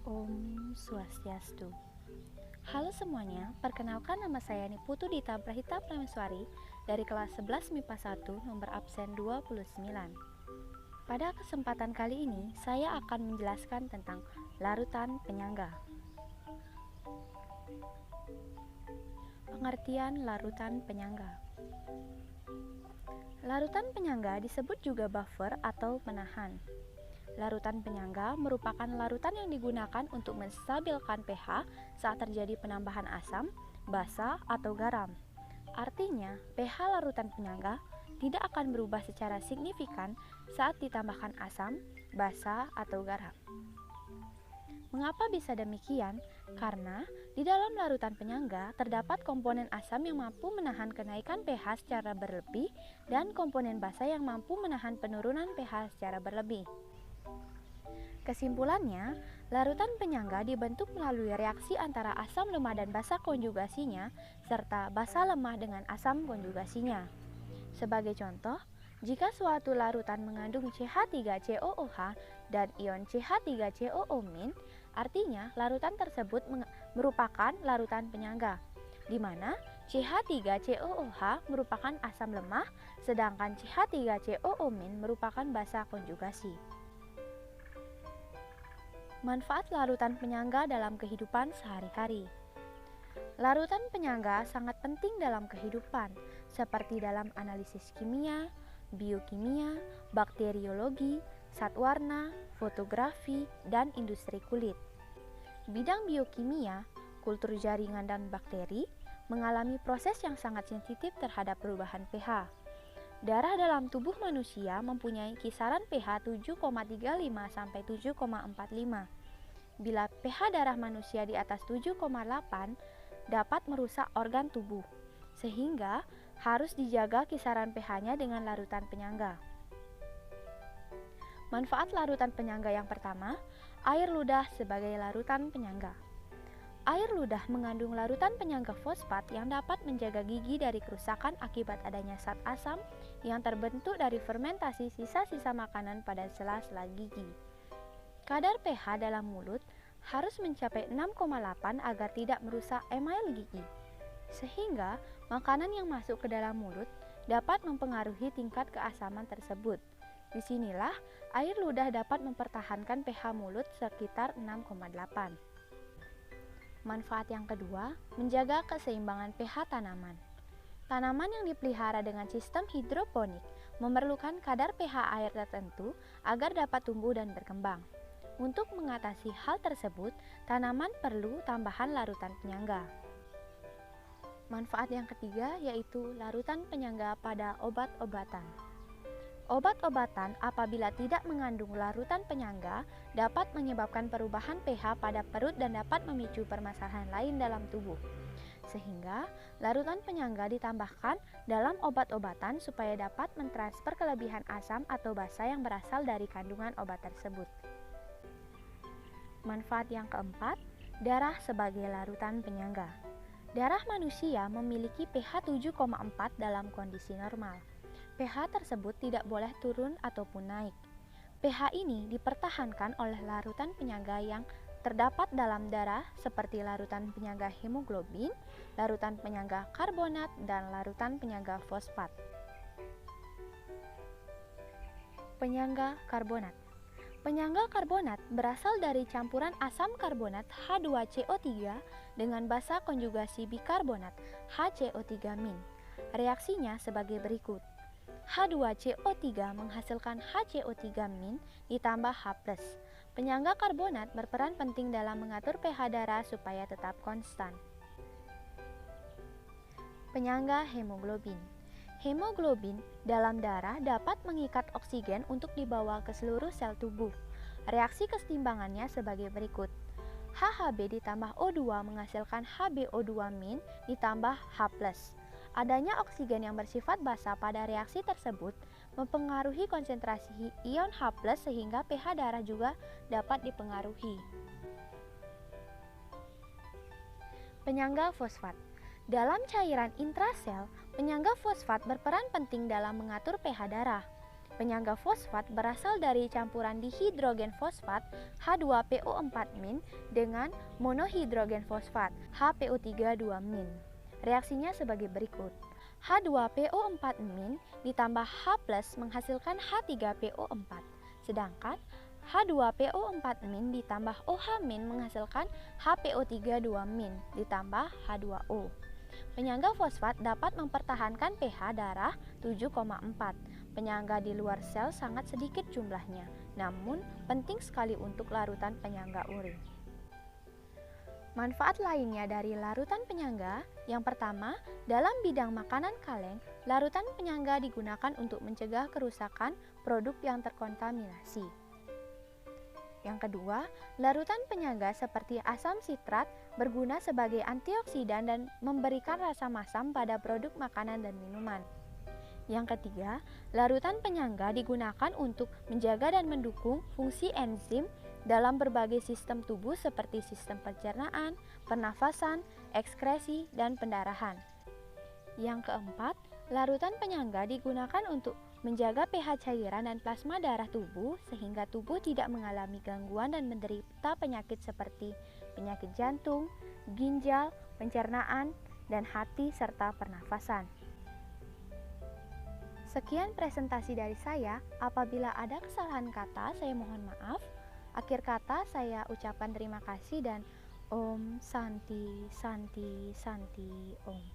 Om Swastiastu. Halo semuanya, perkenalkan nama saya Niputu Dita Prahita Prameswari dari kelas 11 MIPA 1 nomor absen 29. Pada kesempatan kali ini, saya akan menjelaskan tentang larutan penyangga. Pengertian larutan penyangga. Larutan penyangga disebut juga buffer atau penahan. Larutan penyangga merupakan larutan yang digunakan untuk menstabilkan pH saat terjadi penambahan asam, basa, atau garam. Artinya, pH larutan penyangga tidak akan berubah secara signifikan saat ditambahkan asam, basa, atau garam. Mengapa bisa demikian? Karena di dalam larutan penyangga terdapat komponen asam yang mampu menahan kenaikan pH secara berlebih dan komponen basa yang mampu menahan penurunan pH secara berlebih. Kesimpulannya, larutan penyangga dibentuk melalui reaksi antara asam lemah dan basa konjugasinya serta basa lemah dengan asam konjugasinya. Sebagai contoh, jika suatu larutan mengandung CH3COOH dan ion CH3COO-, artinya larutan tersebut merupakan larutan penyangga, di mana CH3COOH merupakan asam lemah, sedangkan CH3COO- merupakan basa konjugasi. Manfaat larutan penyangga dalam kehidupan sehari-hari. Larutan penyangga sangat penting dalam kehidupan, seperti dalam analisis kimia, biokimia, bakteriologi, zat warna, fotografi, dan industri kulit. Bidang biokimia, kultur jaringan dan bakteri mengalami proses yang sangat sensitif terhadap perubahan pH. Darah dalam tubuh manusia mempunyai kisaran pH 7,35 sampai 7,45. Bila pH darah manusia di atas 7,8 dapat merusak organ tubuh, sehingga harus dijaga kisaran pH-nya dengan larutan penyangga. Manfaat larutan penyangga yang pertama, air ludah sebagai larutan penyangga. Air ludah mengandung larutan penyangga fosfat yang dapat menjaga gigi dari kerusakan akibat adanya zat asam yang terbentuk dari fermentasi sisa-sisa makanan pada sela-sela gigi. Kadar pH dalam mulut harus mencapai 6,8 agar tidak merusak email gigi, sehingga makanan yang masuk ke dalam mulut dapat mempengaruhi tingkat keasaman tersebut. Disinilah air ludah dapat mempertahankan pH mulut sekitar 6,8. Manfaat yang kedua, menjaga keseimbangan pH tanaman. Tanaman yang dipelihara dengan sistem hidroponik memerlukan kadar pH air tertentu agar dapat tumbuh dan berkembang. Untuk mengatasi hal tersebut, tanaman perlu tambahan larutan penyangga. Manfaat yang ketiga yaitu larutan penyangga pada obat-obatan. Obat-obatan apabila tidak mengandung larutan penyangga dapat menyebabkan perubahan pH pada perut dan dapat memicu permasalahan lain dalam tubuh. Sehingga larutan penyangga ditambahkan dalam obat-obatan supaya dapat mentransfer kelebihan asam atau basa yang berasal dari kandungan obat tersebut. Manfaat yang keempat, darah sebagai larutan penyangga. Darah manusia memiliki pH 7,4 dalam kondisi normal. pH tersebut tidak boleh turun ataupun naik. pH ini dipertahankan oleh larutan penyangga yang terdapat dalam darah seperti larutan penyangga hemoglobin, larutan penyangga karbonat, dan larutan penyangga fosfat. Penyangga karbonat. Penyangga karbonat berasal dari campuran asam karbonat H2CO3 dengan basa konjugasi bikarbonat HCO3-. Reaksinya sebagai berikut. H2CO3 menghasilkan HCO3- ditambah H+. Penyangga karbonat berperan penting dalam mengatur pH darah supaya tetap konstan. Penyangga hemoglobin. Hemoglobin dalam darah dapat mengikat oksigen untuk dibawa ke seluruh sel tubuh. Reaksi keseimbangannya sebagai berikut. HHB ditambah O2 menghasilkan HbO2- ditambah H+. Adanya oksigen yang bersifat basa pada reaksi tersebut mempengaruhi konsentrasi ion H+ sehingga pH darah juga dapat dipengaruhi. Penyangga fosfat. Dalam cairan intrasel, penyangga fosfat berperan penting dalam mengatur pH darah. Penyangga fosfat berasal dari campuran dihidrogen fosfat H2PO4- dengan monohidrogen fosfat HPO3- Reaksinya sebagai berikut. H2PO4- ditambah H+ menghasilkan H3PO4, sedangkan H2PO4- ditambah OH- menghasilkan HPO3- ditambah H2O. Penyangga fosfat dapat mempertahankan pH darah 7,4. Penyangga di luar sel sangat sedikit jumlahnya, namun penting sekali untuk larutan penyangga urin. Manfaat lainnya dari larutan penyangga, yang pertama, dalam bidang makanan kaleng, larutan penyangga digunakan untuk mencegah kerusakan produk yang terkontaminasi. Yang kedua, larutan penyangga seperti asam sitrat berguna sebagai antioksidan dan memberikan rasa masam pada produk makanan dan minuman. Yang ketiga, larutan penyangga digunakan untuk menjaga dan mendukung fungsi enzim dalam berbagai sistem tubuh seperti sistem pencernaan, pernafasan, ekskresi, dan pendarahan. Yang keempat, larutan penyangga digunakan untuk menjaga pH cairan dan plasma darah tubuh sehingga tubuh tidak mengalami gangguan dan menderita penyakit seperti penyakit jantung, ginjal, pencernaan, dan hati serta pernafasan. Sekian presentasi dari saya. Apabila ada kesalahan kata, saya mohon maaf. Akhir kata, saya ucapkan terima kasih dan Om Santi Santi Santi Om.